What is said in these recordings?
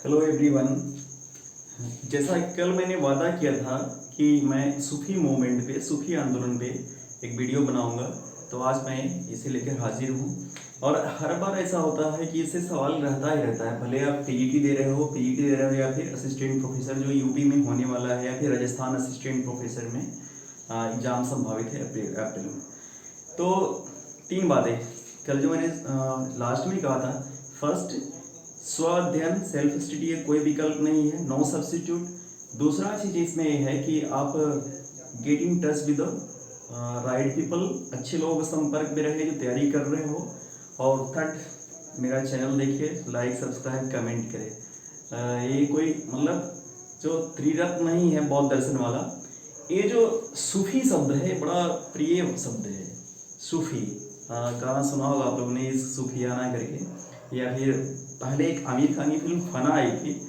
Hello everyone. जैसा कल मैंने वादा किया था कि मैं सूफी मूवमेंट पे, सूफी आंदोलन पे एक वीडियो बनाऊंगा, तो आज मैं इसे लेकर हाजिर हूँ। और हर बार ऐसा होता है कि इससे सवाल रहता ही रहता है, भले आप टीईटी दे रहे हो या फिर असिस्टेंट प्रोफेसर जो यूपी में होने वाला है, या फिर राजस्थान असिस्टेंट प्रोफेसर में एग्जाम संभावित है अप्रैल में। तो तीन बातें कल जो मैंने लास्ट में कहा था। फर्स्ट, स्व अध्ययन, सेल्फ स्टडी कोई विकल्प नहीं है, नो सब्स्टिट्यूट। दूसरा चीज़ इसमें ये है कि आप get in touch with right people, अच्छे लोगों के संपर्क में रहे जो तैयारी कर रहे हो। और थर्ड, मेरा चैनल देखिए, लाइक सब्सक्राइब कमेंट करें। ये कोई मतलब जो त्रिरत्न नहीं है बौद्ध दर्शन वाला। ये जो सूफी शब्द है बड़ा प्रिय शब्द है। सूफी गाना सुना होगा आप लोगों ने, इस सूफियाना करके, या फिर पहले एक आमिर खान की फिल्म फना आई थी।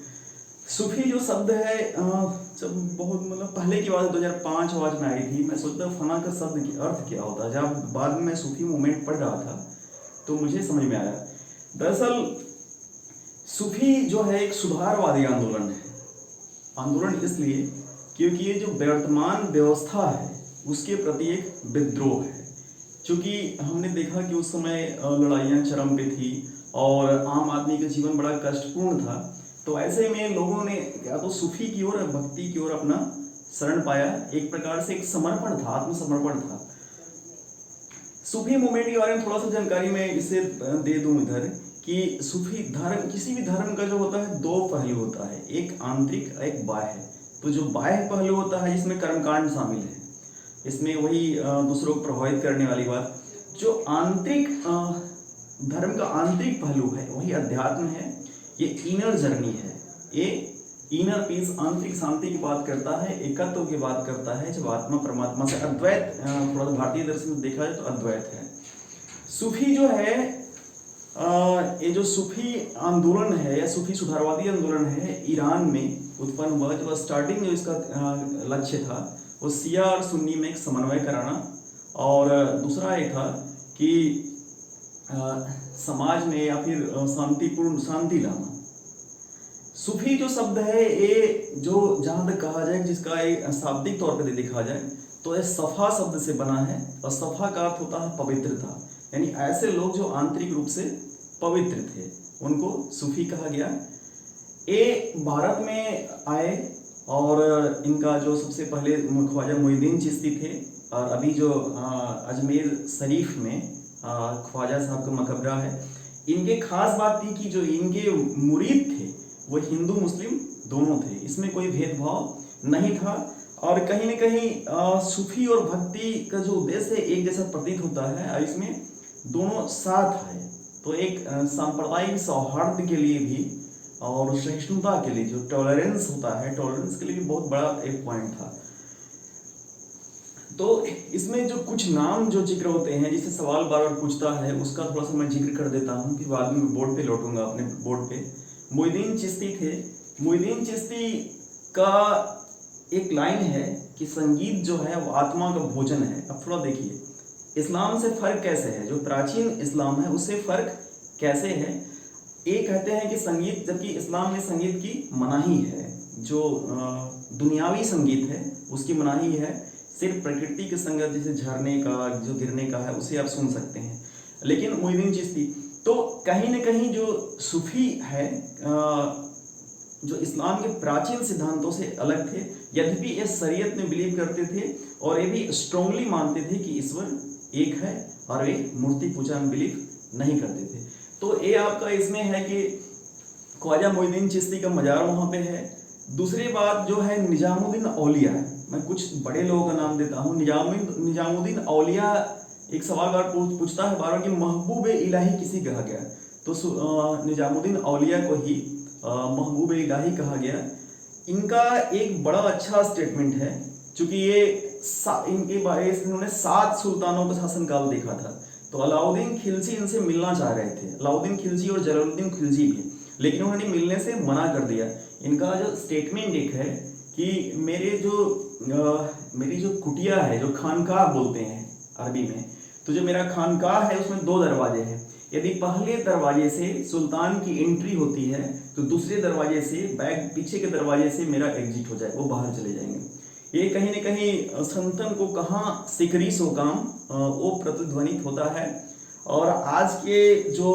सूफी जो शब्द है जब बहुत मतलब पहले की बात 2005 आवाज में आई थी, मैं सोचता फना का शब्द की अर्थ क्या होता है। जब बाद में मैं सूफी मूवमेंट पढ़ रहा था तो मुझे समझ में आया। दरअसल सूफी जो है एक सुधारवादी आंदोलन है। आंदोलन इसलिए क्योंकि ये जो वर्तमान व्यवस्था है उसके प्रति एक विद्रोह है। क्योंकि हमने देखा कि उस समय लड़ाइयाँ चरम पे थी और आम आदमी का जीवन बड़ा कष्टपूर्ण था। तो ऐसे में लोगों ने या तो सूफी की ओर, भक्ति की ओर अपना शरण पाया। एक प्रकार से एक समर्पण था, आत्मसमर्पण था। सूफी मूवमेंट के बारे में थोड़ा सा जानकारी मैं इसे दे दूं इधर कि सूफी धर्म, किसी भी धर्म का जो होता है दो पहलू होता है, एक आंतरिक, एक बाह्य। तो जो बाह्य पहलू होता है जिसमें कर्मकांड शामिल है, इसमें वही दूसरों को प्रभावित करने वाली बात। जो आंतरिक धर्म का आंतरिक पहलू है वही अध्यात्म है। ये इनर जर्नी है, ये इनर पीस, आंतरिक शांति की बात करता है, एकत्व की बात करता है। जब आत्मा परमात्मा से अद्वैत, थोड़ा भारतीय दर्शन में देखा जाए तो अद्वैत है। सूफी जो है ये जो सूफी आंदोलन है या सूफी सुधारवादी आंदोलन है, ईरान में उत्पन्न हुआ। जो स्टार्टिंग जो इसका लक्ष्य था वो शिया और सुन्नी में एक समन्वय कराना, और दूसरा ये था कि समाज में या फिर शांतिपूर्ण शांति लाना। सूफी जो शब्द है ये जो जहाँ तक कहा जाए, जिसका एक शाब्दिक तौर पर देखा जाए तो ये सफा शब्द से बना है, और सफा का अर्थ होता है पवित्रता। यानी ऐसे लोग जो आंतरिक रूप से पवित्र थे उनको सूफी कहा गया। ये भारत में आए और इनका जो सबसे पहले ख्वाजा मोइनुद्दीन चिश्ती थे, और अभी जो अजमेर शरीफ में ख्वाजा साहब का मकबरा है। इनके खास बात थी कि जो इनके मुरीद थे वो हिंदू मुस्लिम दोनों थे, इसमें कोई भेदभाव नहीं था। और कहीं न कहीं सूफी और भक्ति का जो उद्देश्य है एक जैसा प्रतीत होता है, और इसमें दोनों साथ है। तो एक सांप्रदायिक सौहार्द के लिए भी और सहिष्णुता के लिए, जो टॉलरेंस होता है, टॉलरेंस के लिए भी बहुत बड़ा एक पॉइंट था। तो इसमें जो कुछ नाम जो जिक्र होते हैं, जिससे सवाल बार बार पूछता है, उसका थोड़ा सा मैं जिक्र कर देता हूँ, फिर बाद में बोर्ड पे लौटूंगा अपने बोर्ड पे। मोइनुद्दीन चिश्ती थे। मोइनुद्दीन चिश्ती का एक लाइन है कि संगीत जो है वो आत्मा का भोजन है। अब थोड़ा देखिए इस्लाम से फर्क कैसे है, जो प्राचीन इस्लाम है उससे फर्क कैसे है। ये कहते हैं कि संगीत, जबकि इस्लाम में संगीत की मनाही है, जो दुनियावी संगीत है उसकी मनाही है। सिर्फ प्रकृति के संगत, जैसे झरने का, जो गिरने का है, उसे आप सुन सकते हैं। लेकिन मोइनुद्दीन चिश्ती तो कहीं न कहीं जो सूफी है, जो इस्लाम के प्राचीन सिद्धांतों से अलग थे। यद्यपि ये शरीयत में बिलीव करते थे और ये भी स्ट्रांगली मानते थे कि ईश्वर एक है, और वे मूर्ति पूजा में बिलीव नहीं करते थे। तो ये आपका इसमें है कि ख्वाजा मोइनुद्दीन चिश्ती का मजार वहाँ पे है। दूसरी बात जो है निजामुद्दीन औलिया है। मैं कुछ बड़े लोगों का नाम देता हूँ। निजामुद्दीन औलिया एक सवाल बार पूछता है बार कि महबूब इलाही किसी कहा गया, तो निजामुद्दीन औलिया को ही महबूब इलाही कहा गया। इनका एक बड़ा अच्छा स्टेटमेंट है, क्योंकि ये इनके बारे में इन्होंने 7 सुल्तानों का शासनकाल देखा था। तो अलाउद्दीन खिलजी इनसे मिलना चाह रहे थे, अलाउद्दीन खिलजी और जलालुद्दीन खिलजी भी, लेकिन उन्होंने मिलने से मना कर दिया। इनका जो स्टेटमेंट एक है कि मेरी जो कुटिया है, जो खानकाह बोलते हैं अरबी में, तो जो मेरा खानकाह है उसमें 2 दरवाजे हैं। यदि पहले दरवाजे से सुल्तान की एंट्री होती है तो दूसरे दरवाजे से, बैक पीछे के दरवाजे से मेरा एग्जिट हो जाए, वो बाहर चले जाएंगे। ये कहीं न कहीं संतन को कहाँ सिकरी सो काम वो प्रतिध्वनित होता है। और आज के जो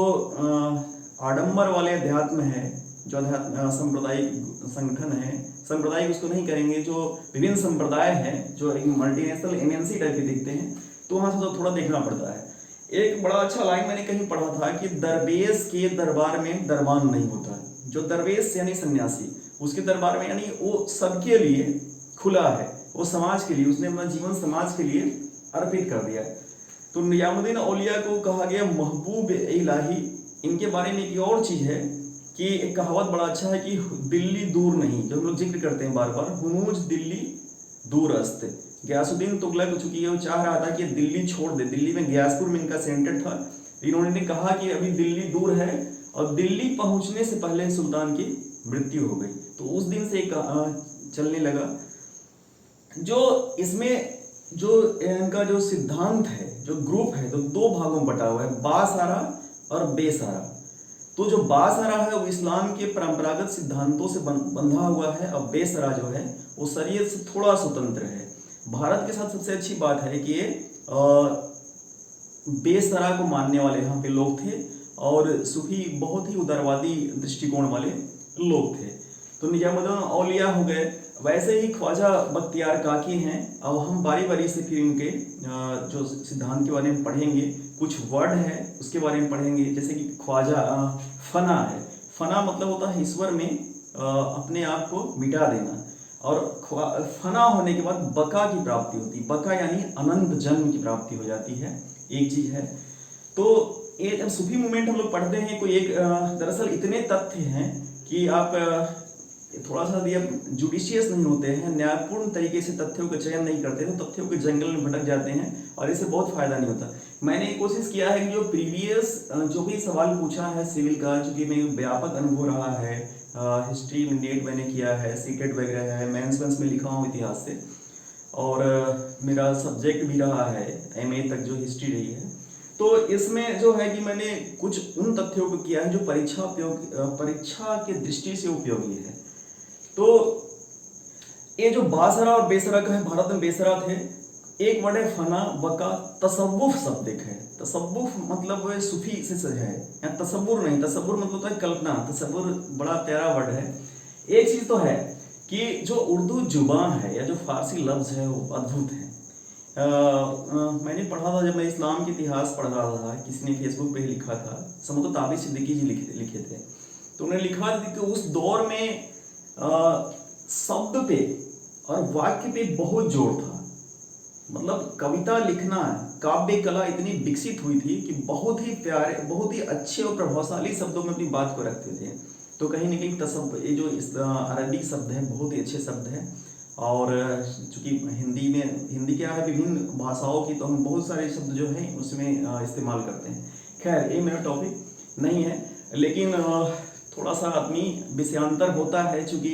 आडंबर वाले अध्यात्म है, जो अध्यात्म सांप्रदायिक संगठन है, सांप्रदायिक उसको नहीं करेंगे, जो विभिन्न संप्रदाय हैं जो एक मल्टीनेशनल एमएनसी टाइप के दिखते हैं, तो वहाँ से तो थोड़ा देखना पड़ता है। एक बड़ा अच्छा लाइन मैंने कहीं पढ़ा था कि दरवेश के दरबार में दरबान नहीं होता। जो दरवेश यानी सन्यासी, उसके दरबार में यानी वो सबके लिए खुला है, वो समाज के लिए, उसने अपना जीवन समाज के लिए अर्पित कर दिया। तो निजामुद्दीन औलिया को कहा गया महबूब इलाही। इनके बारे में एक और चीज़ है कि एक कहावत बड़ा अच्छा है कि दिल्ली दूर नहीं, जो हम लोग जिक्र करते हैं बार बार, हुनूज दिल्ली दूरस्त। गयासुद्दीन तुगलक चूंकि ये चाह रहा था कि दिल्ली छोड़ दे, दिल्ली में गयासपुर में इनका सेंटर था, इन्होंने कहा कि अभी दिल्ली दूर है, और दिल्ली पहुंचने से पहले सुल्तान की मृत्यु हो गई। तो उस दिन से चलने लगा। जो इसमें जो इनका जो सिद्धांत है, जो ग्रुप है, तो दो भागों में बटा हुआ है, बासारा और बेसारा। तो जो बासारा है वो इस्लाम के परंपरागत सिद्धांतों से बंधा हुआ है, और बेसरा जो है वो शरीयत से थोड़ा स्वतंत्र है। भारत के साथ सबसे अच्छी बात है कि ये बेसरा को मानने वाले यहाँ पे लोग थे, और सूफी बहुत ही उदारवादी दृष्टिकोण वाले लोग थे। तो निजामुद्दीन औलिया हो गए। वैसे ही ख्वाजा बख्तियार काकी हैं, और हम बारी बारी से फिर इनके जो सिद्धांत के बारे में पढ़ेंगे, कुछ वर्ड है उसके बारे में पढ़ेंगे। जैसे कि ख्वाजा फना है, फना मतलब होता है ईश्वर में अपने आप को मिटा देना, और फना होने के बाद बका की प्राप्ति होती है। बका यानी अनंत जन्म की प्राप्ति हो जाती है, एक चीज है। तो ये जब सूफी मूवमेंट हम लोग पढ़ते हैं, कोई एक दरअसल इतने तथ्य हैं कि आप थोड़ा सा यदि आप जुडिशियस नहीं होते हैं, न्यायपूर्ण तरीके से तथ्यों का चयन नहीं करते, तो तथ्यों के जंगल में भटक जाते हैं, और इससे बहुत फायदा नहीं होता। मैंने कोशिश किया है कि जो प्रीवियस जो भी सवाल पूछा है सिविल का, चूंकि मेरे व्यापक अनुभव रहा है, हिस्ट्री में नेट मैंने किया है, सीटेट वगैरह है, मेंस में लिखा हूँ इतिहास से, और मेरा सब्जेक्ट भी रहा है MA तक जो हिस्ट्री रही है। तो इसमें जो है कि मैंने कुछ उन तथ्यों को किया है जो परीक्षा के दृष्टि से उपयोगी है। तो ये जो बासरा और बेसरा का है, भारत में बेसरा थे। एक वर्ड है फना, बका, तसव्वुफ शब्द एक है। तसव्वुफ मतलब वो सूफी से है, या तसव्वुर नहीं, तसव्वुर मतलब होता है कल्पना, तसव्वुर बड़ा प्यारा वर्ड है। एक चीज तो है कि जो उर्दू जुबान है या जो फारसी लफ्ज है वो अद्भुत है। मैंने पढ़ा था, जब मैं इस्लाम के इतिहास पढ़ रहा था, किसी ने फेसबुक पे ही लिखा था, समूह ताबिश सिद्दीकी जी लिखे थे। तो उन्होंने लिखा था कि उस दौर में शब्द पे और वाक्य पे बहुत जोर था। मतलब कविता लिखना, काव्य कला इतनी विकसित हुई थी कि बहुत ही प्यारे, बहुत ही अच्छे और प्रभावशाली शब्दों में अपनी बात को रखते थे। तो कहीं ना कहीं ये जो अरबिक शब्द है बहुत ही अच्छे शब्द है। और चूंकि हिंदी क्या है, विभिन्न भाषाओं की, तो हम बहुत सारे शब्द जो हैं उसमें इस्तेमाल करते हैं। खैर ये मेरा टॉपिक नहीं है, लेकिन थोड़ा सा आदमी विषयांतर होता है, चूंकि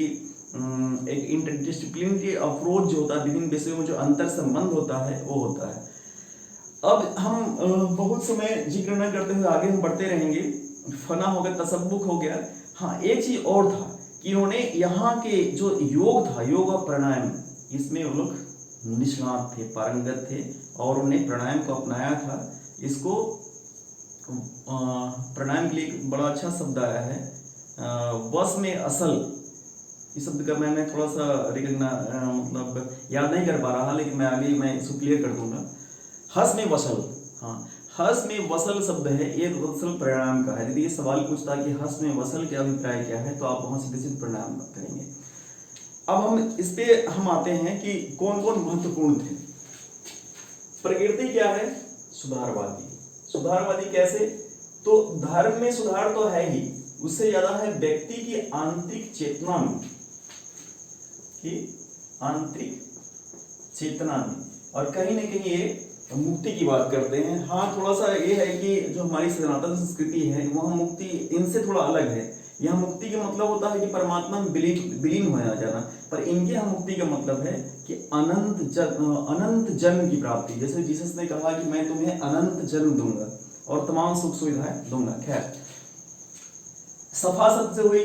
एक इंटरडिसिप्लिनरी अप्रोच जो होता है, विभिन्न विषयों में जो अंतर संबंध होता है वो होता है। अब हम बहुत समय जिक्र न करते हुए आगे हम बढ़ते रहेंगे। फना हो गया, तसव्वुफ हो गया। हाँ, एक चीज और था कि उन्होंने यहाँ के जो योग था, योग और प्राणायाम, इसमें वो लोग निष्णात थे, पारंगत थे, और उन्होंने प्राणायाम को अपनाया था। इसको प्राणायाम के लिए एक बड़ा अच्छा शब्द आया है, वश में असल। इस शब्द का मैं थोड़ा सा मतलब याद नहीं कर पा रहा, लेकिन मैं इसको क्लियर कर दूंगा। हस में वसल, हाँ, हस में वसल शब्द है, ये वसल प्राणायाम का है। यदि ये सवाल पूछता है कि हस में वसल के अभिप्राय क्या है, तो आप वहां से सीधे प्राणायाम करेंगे। अब हम इस पे हम आते हैं कि कौन कौन महत्वपूर्ण थे। प्रकृति क्या है? सुधारवादी। सुधारवादी कैसे? तो धर्म में सुधार तो है ही, उससे ज्यादा है व्यक्ति की आंतरिक चेतना में, और कहीं ना कहीं ये मुक्ति की बात करते हैं। हाँ, थोड़ा सा ये है कि जो हमारी सनातन संस्कृति है वह मुक्ति इनसे थोड़ा अलग है। यहाँ मुक्ति का मतलब होता है कि परमात्मा में विलीन हो जाना, पर इनके यहाँ मुक्ति का मतलब है कि अनंत जन्म की प्राप्ति। जैसे जीसस ने कहा कि मैं तुम्हें अनंत जन्म दूंगा, और तमाम सुख सुविधाएं दूंगा। खैर, सफा शब्द से हुई।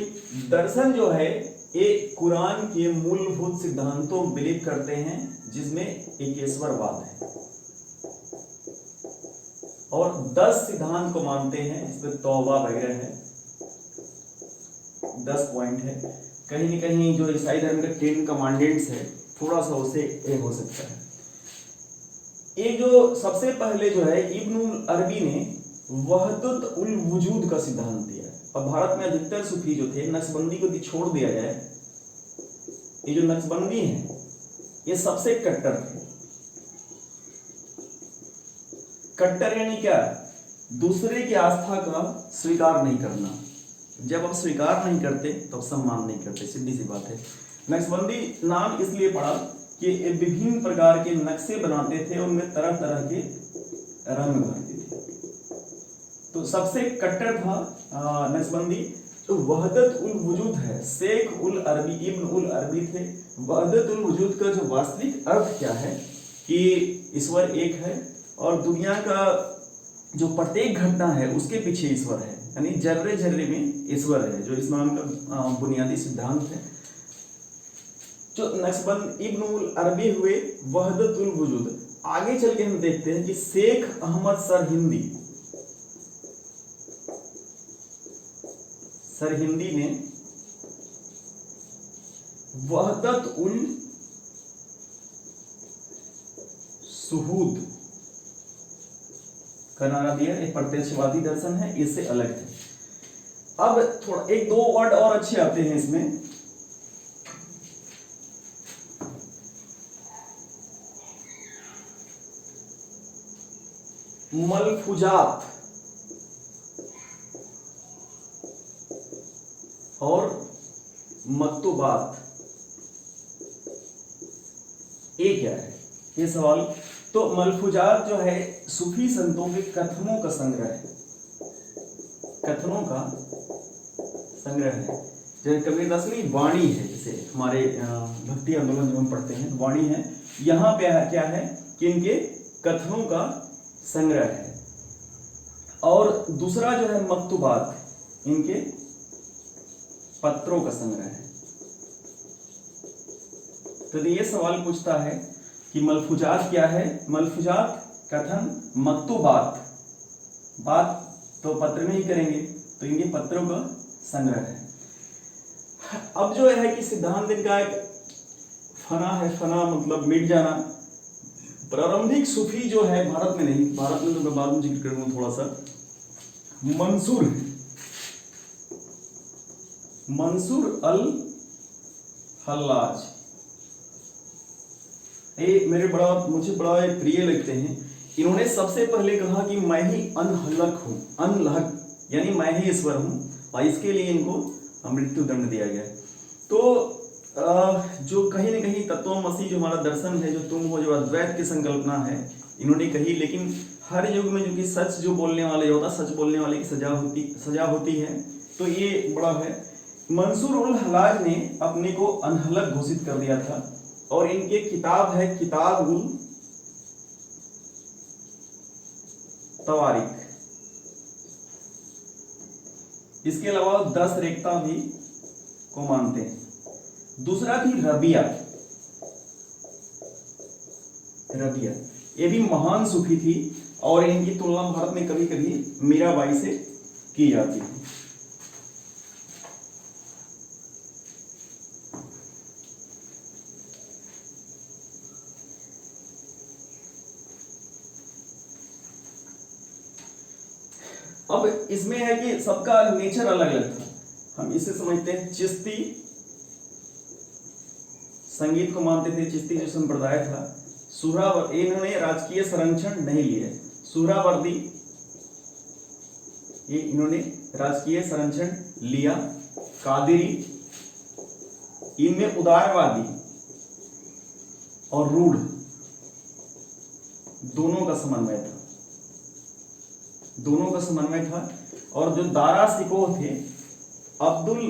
दर्शन जो है ये कुरान के मूलभूत सिद्धांतों बिलीव करते हैं जिसमें एकेश्वरवाद है, और 10 सिद्धांत को मानते हैं। इसमें तौबा वगैरह है, 10 पॉइंट है। कहीं न कहीं जो ईसाई धर्म के 10 कमांडेंट्स है, थोड़ा सा उसे ये हो सकता है। ये जो सबसे पहले जो है इब्न अरबी ने वहदत उल वजूद का सिद्धांत दिया। और भारत में अधिकतर सूफी जो थे, नक्शबंदी को छोड़ दिया जाए, ये जो नक्शबंदी है ये सबसे कट्टर थे। कट्टर यानी क्या? दूसरे की आस्था का स्वीकार नहीं करना। जब आप स्वीकार नहीं करते तो आप सम्मान नहीं करते, सीधी सी बात है। नक्शबंदी नाम इसलिए पड़ा कि ये विभिन्न प्रकार के नक्शे बनाते थे, उनमें तरह तरह के रंग भरते थे। तो सबसे कट्टर था नक्शबंदी। तो वहदत उल वजूद है, शेख उल अरबी इब्न उल अरबी थे। वहदत उल वजूद का जो वास्तविक अर्थ क्या है कि ईश्वर एक है और दुनिया का जो प्रत्येक घटना है उसके पीछे ईश्वर है, यानी जर्रे जर्रे में ईश्वर है, जो इस्लाम का बुनियादी सिद्धांत है। जो नक्शबंद इब्न उल अरबी हुए वहदत उल वजूद। आगे चल के हम देखते हैं कि शेख अहमद सरहिंदी ने वहदत उल सुहूद का नारा दिया। एक प्रत्यक्षवादी दर्शन है, इससे अलग है। अब थोड़ा एक दो वर्ड और अच्छे आते हैं इसमें। मलफूजात और मकतूबात, ये क्या है? ये सवाल। तो मलफूजात जो है सूफी संतों के कथनों का संग्रह है, कथनों का संग्रह है। जैसे कबीरदास की वाणी है, जैसे हमारे भक्ति आंदोलन जो हम पढ़ते हैं वाणी है, यहाँ पे क्या है कि इनके कथनों का संग्रह है। और दूसरा जो है मकतूबात, इनके पत्रों का संग्रह है। तो ये सवाल पूछता है कि मलफूजात क्या है? मलफूजात कथन, मकतूबात बात तो पत्र में ही करेंगे, तो इनके पत्रों का संग्रह है। अब जो है कि सिद्धांत इनका एक फना है, फना मतलब मिट जाना। प्रारंभिक सूफी जो है भारत में नहीं, भारत में तो मैं बाद में जिक्र करूंगा थोड़ा सा। मंसूर अल हल्लाज, ये मुझे बड़ा प्रिय लगते हैं। इन्होंने सबसे पहले कहा कि मैं ही अनहलक हूँ, अनलहक यानी मैं ही ईश्वर हूँ, और इसके लिए इनको मृत्यु दंड दिया गया। तो जो कहीं न कहीं तत्वमसी जो हमारा दर्शन है, जो तुम हो, जो अद्वैत की संकल्पना है, इन्होंने कही। लेकिन हर युग में जो कि सच जो बोलने वाले होता, सच बोलने वाले की सजा होती है। तो ये बड़ा है। मंसूर उल हलाज ने अपने को अनहलक घोषित कर दिया था, और इनके किताब है किताब उल तवारीख। इसके अलावा 10 रेखता भी को मानते हैं। दूसरा थी रबिया, ये भी महान सूफी थी, और इनकी तुलना भारत में कभी कभी मीराबाई से की जाती है। अब इसमें है कि सबका नेचर अलग अलग था। हम इसे समझते हैं चिश्ती संगीत को मानते थे, चिश्ती जो संप्रदाय था। इन्होंने राजकीय संरक्षण नहीं लिए। सुहरावर्दी ये इन्होंने राजकीय संरक्षण लिया। कादिरी, इनमें उदारवादी और रूढ़ दोनों का समन्वय था। और जो दारा सिकोह थे, अब्दुल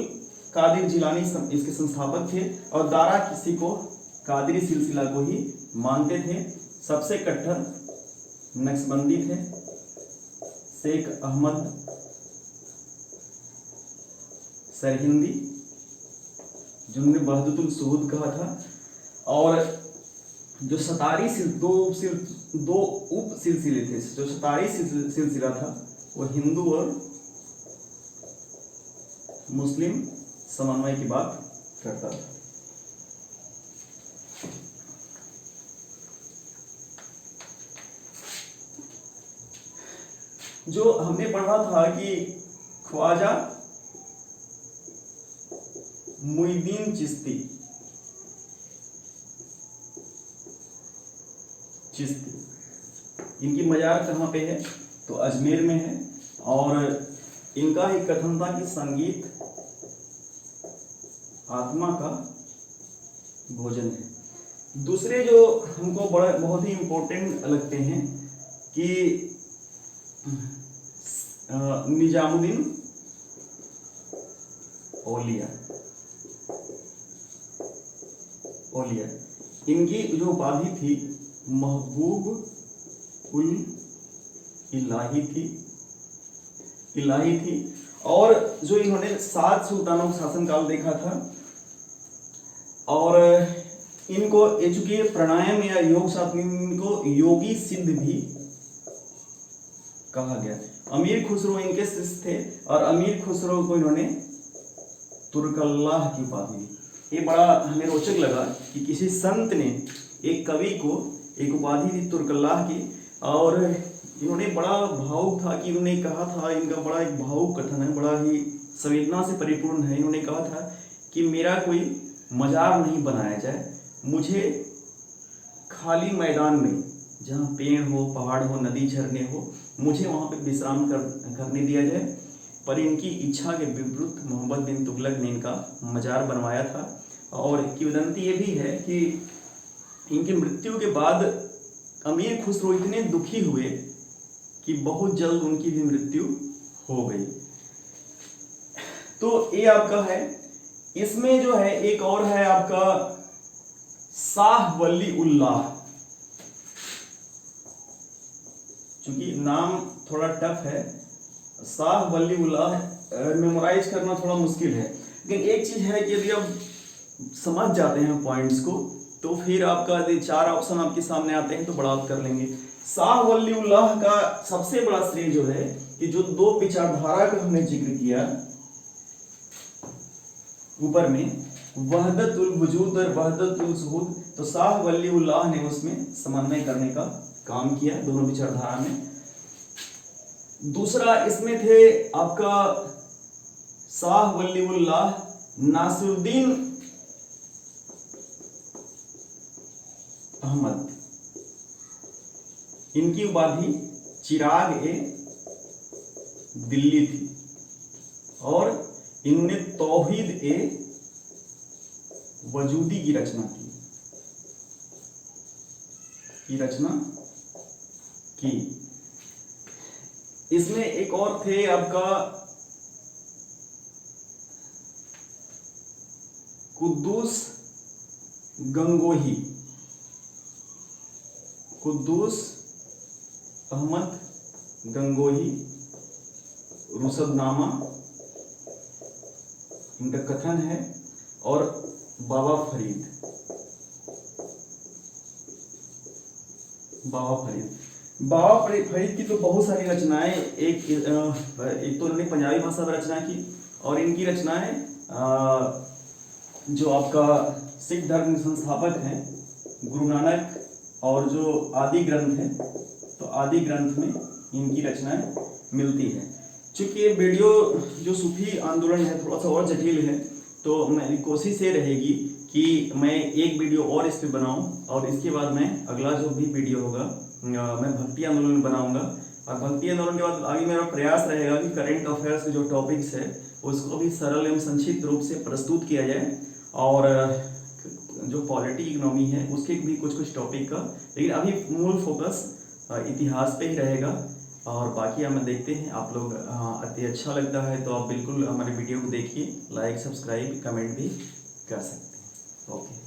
कादिर जिलानी इसके संस्थापक थे, और दारा सिकोह कादरी सिलसिला को ही मानते थे। सबसे कट्टर नक्शबंदी थे शेख अहमद सरहिंदी, जिन्होंने वहदतुल सुहूद कहा था। और जो सतारी दो उप सिलसिले थे, जो सतारी सिलसिला था वो हिंदू और मुस्लिम समन्वय की बात करता था। जो हमने पढ़ा था कि ख्वाजा मुईनुद्दीन चिश्ती इनकी मजार कहाँ पे है? तो अजमेर में है। और इनका एक कथन था कि संगीत आत्मा का भोजन है। दूसरे जो हमको बहुत ही इम्पोर्टेंट लगते हैं कि निजामुद्दीन औलिया, इनकी जो उपाधि थी महबूब उल इलाही थी। और जो इन्होंने 7 सुल्तानों का शासनकाल देखा था, और इनको एजुके प्राणायाम या योग शास्त्र, इनको योगी सिद्ध भी कहा गया। अमीर खुसरो इनके शिष्य थे, और अमीर खुसरो को इन्होंने तुर्कल्लाह की उपाधि दी। ये बड़ा हमें रोचक लगा कि किसी संत ने एक कवि को एक उपाधि दी तुर्कल्लाह की। और इन्होंने बड़ा भावुक था कि इन्होंने कहा था, इनका बड़ा एक भावुक कथन है, बड़ा ही संवेदना से परिपूर्ण है। इन्होंने कहा था कि मेरा कोई मजार नहीं बनाया जाए, मुझे खाली मैदान में जहाँ पेड़ हो, पहाड़ हो, नदी झरने हो, मुझे वहाँ पे विश्राम करने दिया जाए। पर इनकी इच्छा के विरुद्ध मोहम्मद बिन तुगलक ने इनका मजार बनवाया था। और किंवदंती ये भी है कि इनकी मृत्यु के बाद अमीर खुसरो इतने दुखी हुए कि बहुत जल्द उनकी भी मृत्यु हो गई। तो ये आपका है। इसमें जो है एक और है आपका शाह वली उल्लाह। चूंकि नाम थोड़ा टफ है, शाह वली उल्लाह मेमोराइज करना थोड़ा मुश्किल है, लेकिन एक चीज है कि यदि आप समझ जाते हैं पॉइंट्स को तो फिर आपका यदि 4 ऑप्शन आपके सामने आते हैं तो बड़ा आप कर लेंगे। शाह वली उल्लाह का सबसे बड़ा श्रेय जो है कि जो 2 विचारधारा का हमने जिक्र किया ऊपर में, वहदतुल वजूद और वहदतुल सुहूद, तो शाह वली उल्लाह ने उसमें समन्वय करने का काम किया दोनों विचारधारा में। दूसरा इसमें थे आपका शाह वली उल्लाह नासिरुद्दीन अहमद, इनकी उपाधि चिराग ए दिल्ली थी। और इनने तौहीद ए वजूदी की रचना की। इसमें एक और थे आपका कुद्दूस अहमद गंगोही, रुसदनामा इनका कथन है। और बाबा फरीद की तो बहुत सारी रचनाएं, एक तो उन्होंने पंजाबी भाषा में रचना की, और इनकी रचनाएं जो आपका सिख धर्म संस्थापक हैं गुरु नानक, और जो आदि ग्रंथ है, तो आदि ग्रंथ में इनकी रचनाएं मिलती है। चूंकि ये वीडियो जो सूफी आंदोलन है थोड़ा सा और जटिल है, तो मेरी कोशिश ये रहेगी कि मैं एक वीडियो और इस पे बनाऊं, और इसके बाद मैं अगला जो भी वीडियो होगा मैं भक्ति आंदोलन बनाऊंगा। और भक्ति आंदोलन के बाद आगे मेरा प्रयास रहेगा कि करंट अफेयर्स के जो टॉपिक्स है उसको भी सरल एवं संक्षिप्त रूप से प्रस्तुत किया जाए, और जो पॉलिटी इकोनॉमी है उसके भी कुछ टॉपिक का, लेकिन अभी मूल फोकस इतिहास पे ही रहेगा। और बाकी हमें देखते हैं, आप लोग अति अच्छा लगता है तो आप बिल्कुल हमारे वीडियो को देखिए, लाइक सब्सक्राइब कमेंट भी कर सकते हैं। ओके।